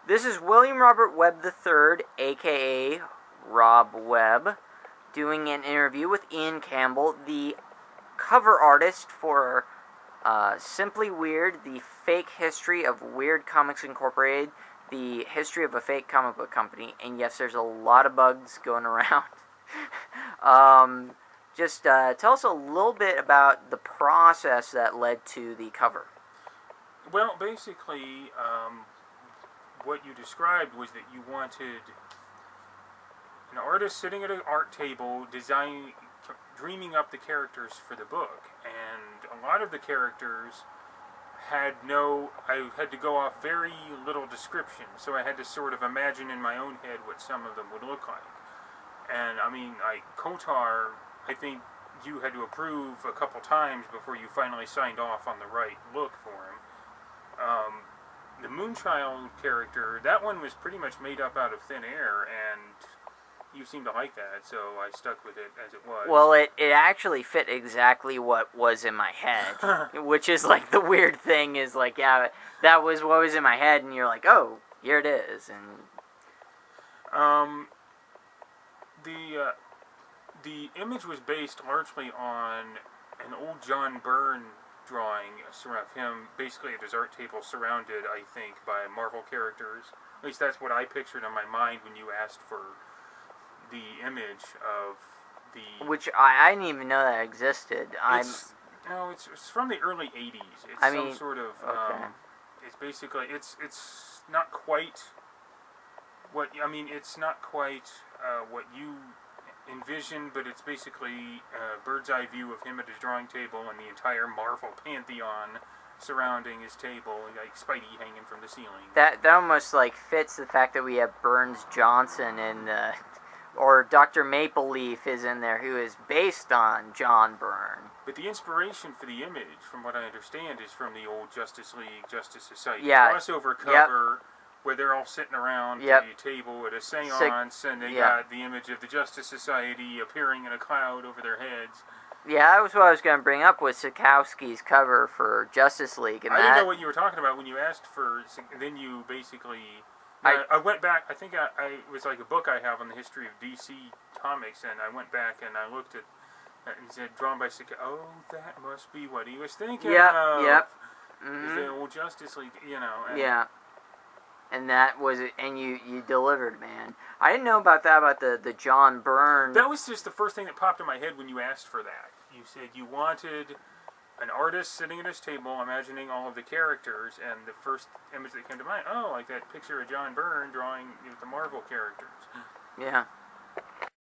This is William Robert Webb III, a.k.a. Rob Webb, doing an interview with Ian Campbell, the cover artist for Simply Weird, the fake history of Weird Comics Incorporated, the history of a fake comic book company. And yes, there's a lot of bugs going around. Just tell us a little bit about the process that led to the cover. Well, basically, what you described was that you wanted an artist sitting at an art table, dreaming up the characters for the book, and a lot of the characters I had to go off very little description, so I had to sort of imagine in my own head what some of them would look like. And, I mean, like, Kotar, I think you had to approve a couple times before you finally signed off on the right look for him. The Moonchild character, that one was pretty much made up out of thin air, and you seemed to like that, so I stuck with it as it was. Well, it actually fit exactly what was in my head, which is, like, the weird thing is, like, yeah, that was what was in my head, and you're like, oh, here it is, and... The image was based largely on an old John Byrne drawing of him basically at his art table surrounded, I think, by Marvel characters. At least that's what I pictured in my mind when you asked for the image of the... Which I didn't even know that existed. It's from the early 80s. It's some sort of... Okay. It's basically... It's not quite... It's not quite what you envisioned, but it's basically a bird's eye view of him at his drawing table and the entire Marvel pantheon surrounding his table, like Spidey hanging from the ceiling. That almost like fits the fact that we have Burns Johnson in the, or Dr. Maple Leaf is in there, who is based on John Byrne. But the inspiration for the image, from what I understand, is from the old Justice League, Justice Society crossover cover. Yep. Where they're all sitting around the table at a seance, and they got the image of the Justice Society appearing in a cloud over their heads. Yeah, that was what I was going to bring up, was Sikowski's cover for Justice League. And I didn't know what you were talking about when you asked for... Then you basically... I went back, I think it was like a book I have on the history of DC Comics, and I went back and I looked at it and said, drawn by Sikowski. Oh, that must be what he was thinking of. Yep. Mm-hmm. The old Justice League, And that was it, and you delivered, man. I didn't know about that, about the John Byrne. That was just the first thing that popped in my head when you asked for that. You said you wanted an artist sitting at his table, imagining all of the characters, and the first image that came to mind, like that picture of John Byrne drawing the Marvel characters. Yeah.